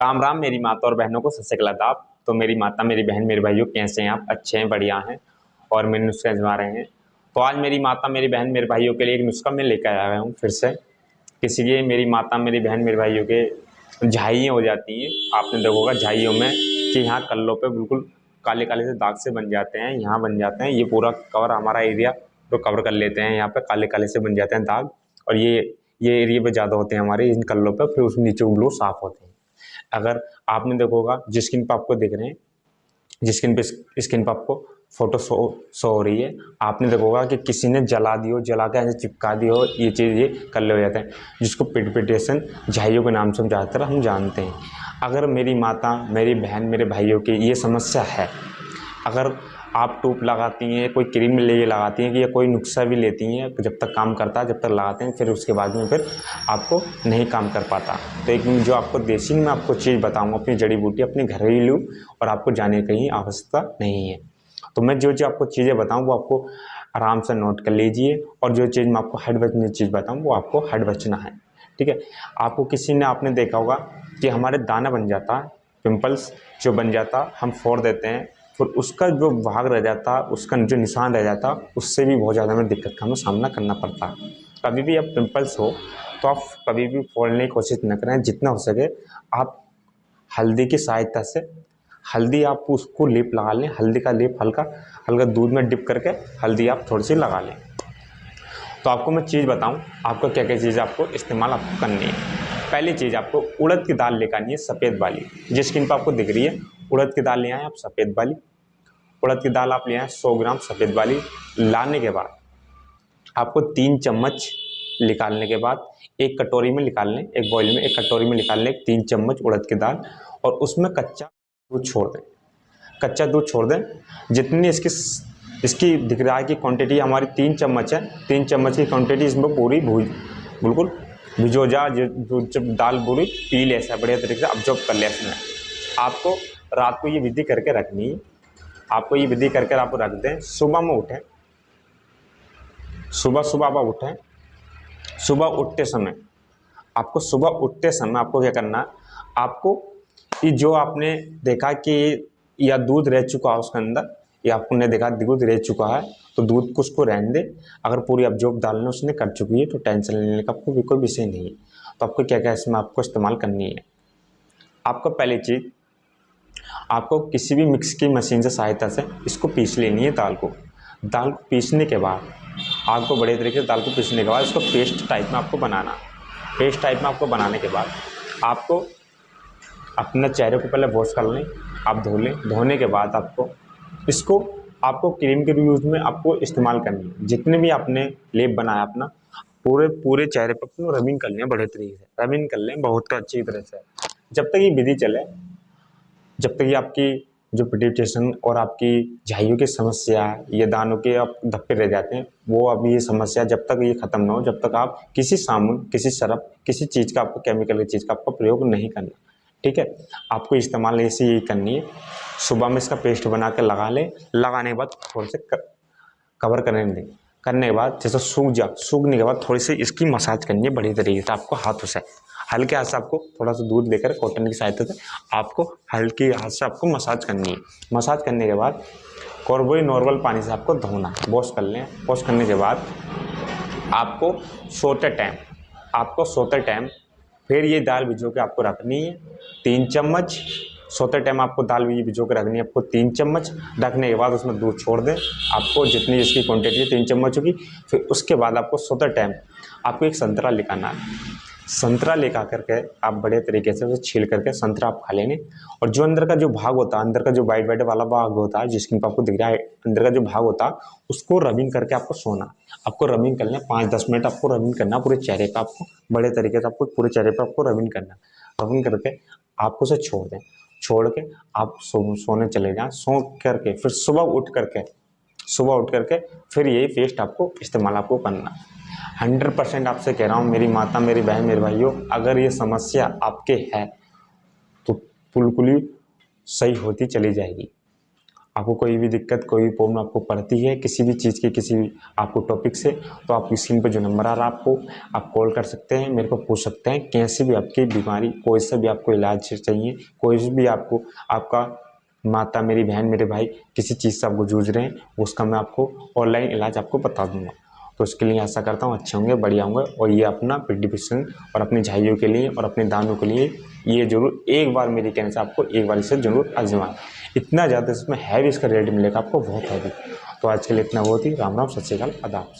राम राम मेरी माता और बहनों को सत श्री अकाल आदाब। तो मेरी माता, मेरी बहन, मेरे भाइयों, कैसे हैं आप? अच्छे हैं, बढ़िया हैं और मेरे नुस्खे आजमा रहे हैं। तो आज मेरी माता, मेरी बहन, मेरे भाइयों के लिए एक नुस्खा मैं लेकर आया हूँ फिर से। किसी के मेरी माता, मेरी बहन, मेरे भाइयों के झाइयाँ हो जाती हैं। आपने देखा होगा झाइयों में कि यहाँ कल्लों पे बिल्कुल काले काले से दाग से बन जाते हैं, यहाँ बन जाते हैं। ये पूरा कवर हमारा एरिया तो कवर कर लेते हैं, यहाँ पे काले काले से बन जाते हैं दाग। और ये एरिया पे ज़्यादा होते हैं हमारे इन कल्लों पे, फिर उस नीचे ग्लो साफ होते हैं। अगर आपने देखा होगा जिस स्किन पे आपको दिख रहे हैं, जिस स्किन पे आपको फोटो शो हो रही है, आपने देखा होगा कि किसी ने जला दी हो, जला के ऐसे चिपका दी हो, ये चीज़ ये कल्ले हो जाते हैं, जिसको पिगमेंटेशन झाइयों के नाम से हम ज़्यादातर हम जानते हैं। अगर मेरी माता, मेरी बहन, मेरे भाइयों की ये समस्या है, अगर आप टूप लगाती हैं, कोई क्रीम ले लगाती हैं कि या कोई नुस्खा भी लेती हैं, जब तक काम करता है जब तक लगाते हैं, फिर उसके बाद में फिर आपको नहीं काम कर पाता। तो एक जो आपको देसी में आपको चीज़ बताऊंगा, अपनी जड़ी बूटी, अपनी घरेलू, और आपको जाने की आवश्यकता नहीं है। तो मैं जो आपको चीज़ें बताऊँ वो आपको आराम से नोट कर लीजिए, और जो चीज़ मैं आपको हट बचने की चीज़ बताऊँ वो आपको हट बचना है, ठीक है। आपको किसी ने आपने देखा होगा कि हमारे दाना बन जाता है, पिंपल्स जो बन जाता हम फोड़ देते हैं, फिर उसका जो भाग रह जाता, उसका जो निशान रह जाता, उससे भी बहुत ज़्यादा हमें दिक्कत का हमें सामना करना पड़ता है। कभी भी अब पिंपल्स हो तो आप कभी भी फोड़ने की कोशिश न करें। जितना हो सके आप हल्दी की सहायता से, हल्दी आप उसको लेप लगा लें, हल्दी का लेप हल्का हल्का दूध में डिप करके हल्दी आप थोड़ी सी लगा लें। तो आपको मैं चीज़ बताऊं, आपको क्या क्या चीज़ आपको इस्तेमाल आपको करनी है। पहली चीज़ आपको उड़द की दाल लेकर आनी है, सफ़ेद वाली, जिस स्किन पर आपको दिख रही है। उड़द की दाल ले आए आप, सफ़ेद वाली उड़द की दाल आप ले आए 100 ग्राम सफ़ेद वाली। लाने के बाद आपको 3 चम्मच निकालने के बाद एक कटोरी में निकाल लें, एक बॉयल में एक कटोरी में निकाल लें 3 चम्मच उड़द की दाल, और उसमें कच्चा दूध छोड़ दें। कच्चा दूध छोड़ दें। जितनी इसकी दिख रहा है कि क्वांटिटी हमारी 3 चम्मच है, 3 चम्मच की क्वांटिटी इसमें पूरी बिल्कुल भिजो जा, जब दाल पूरी पी ले, ऐसा बढ़िया तरीके से ऑब्जॉर्व कर ले इसमें। आपको रात को ये विधि करके रखनी है। आपको ये विधि करके आप रख दें। सुबह में उठें, सुबह सुबह आप उठें, सुबह उठते समय आपको आपको क्या करना है, आपको ये जो आपने देखा कि या दूध रह चुका है उसके अंदर, या आपने देखा दूध रह चुका है, तो दूध को उसको रहने दे। अगर पूरी अब्जॉर्ब दालने उसने कर चुकी है तो टेंशन लेने का आपको कोई विषय नहीं है। तो आपको क्या क्या इसमें आपको इस्तेमाल करनी है। आपको पहली चीज़, आपको किसी भी मिक्स की मशीन से सहायता से इसको पीस लेनी है दाल को। दाल को पीसने के बाद आपको बड़े तरीके से दाल को पीसने के बाद इसको पेस्ट टाइप में आपको बनाना। पेस्ट टाइप में आपको बनाने के बाद आपको अपने चेहरे को पहले वॉश कर लें, आप धो लें। धोने के बाद आपको क्रीम के यूज़ में आपको इस्तेमाल करनी है। जितने भी आपने लेप बनाया अपना, पूरे चेहरे पर रबिंग कर लें, बड़े तरीके से रबिंग कर लें, बहुत अच्छी तरह से। जब तक ये विधि चले, जब तक ये आपकी जो पिगमेंटेशन और आपकी झाइयों की समस्या, ये दानों के आप धब्बे रह जाते हैं, वो अभी ये समस्या जब तक ये खत्म ना हो, जब तक आप किसी साबुन, किसी सरफ, किसी चीज़ का आपको केमिकल की चीज़ का आपका प्रयोग नहीं करना, ठीक है। आपको इस्तेमाल ऐसे यही करनी है। सुबह में इसका पेस्ट बना के लगा लें। लगाने के बाद थोड़े से कवर करने दें। करने के बाद जैसे सूखने के बाद थोड़ी सी इसकी मसाज करनी है बड़ी तरीके से। आपको हाथों से हल्के हाथ से आपको थोड़ा सा दूध लेकर कॉटन की सहायता से आपको हल्के हाथ से आपको मसाज करनी है। मसाज करने के बाद वही नॉर्मल पानी से आपको धोना, वॉश कर लें। वॉश करने के बाद आपको सोते टाइम फिर ये दाल भिजो के आपको रखनी है 3 चम्मच। सोते टाइम आपको दाल भिजो के रखनी है आपको 3 चम्मच। रखने के बाद उसमें दूध छोड़ दें, आपको जितनी इसकी क्वांटिटी है 3 चम्मच होगी। फिर उसके बाद आपको सोते टाइम आपको एक संतरा लेकर आना है। संतरा लेकर करके आप बड़े तरीके से उसे छील करके संतरा आप खा लेंगे। और जो अंदर का जो भाग होता है, अंदर का जो वाइट वाइट वाला भाग होता है, जिसकी आपको दिख रहा है, अंदर का जो भाग होता है, उसको रबिंग करके आपको सोना। आपको रबिंग करना 5-10 मिनट आपको रबिंग करना पूरे चेहरे पे। आपको बड़े तरीके से आपको पूरे चेहरे पे आपको रबिंग करना। रबिंग करके आपको उसे छोड़ दें। छोड़ के आप सोने चले जाएं। सो करके फिर सुबह उठ करके फिर यही पेस्ट आपको इस्तेमाल आपको करना। 100% आपसे कह रहा हूँ मेरी माता, मेरी बहन, मेरे भाइयों, अगर ये समस्या आपके है तो बिल्कुल ही सही होती चली जाएगी। आपको कोई भी दिक्कत, कोई भी प्रॉब्लम आपको पड़ती है किसी भी चीज़ की, किसी भी आपको टॉपिक से, तो आप स्क्रीन पर जो नंबर आ रहा है आपको, आप कॉल कर सकते हैं, मेरे को पूछ सकते हैं। कैसी भी आपकी बीमारी, कोई सा भी आपको इलाज चाहिए, कोई भी आपको, आपका माता, मेरी बहन, मेरे भाई किसी चीज़ से आपको जूझ रहे हैं, उसका मैं आपको ऑनलाइन इलाज आपको बता दूंगा। तो उसके लिए आशा करता हूँ अच्छे होंगे, बढ़िया होंगे। और ये अपना प्रिडिक्शन और अपने झाइयों के लिए और अपने दानों के लिए ये जरूर एक बार मेरे कहने से आपको एक बार इसे जरूर आजमाएं। इतना ज़्यादा इसमें है भी, इसका रेट मिलेगा आपको बहुत हैवी। तो आज के लिए इतना बहुत ही। राम राम, सत श्री अकाल, आदाब।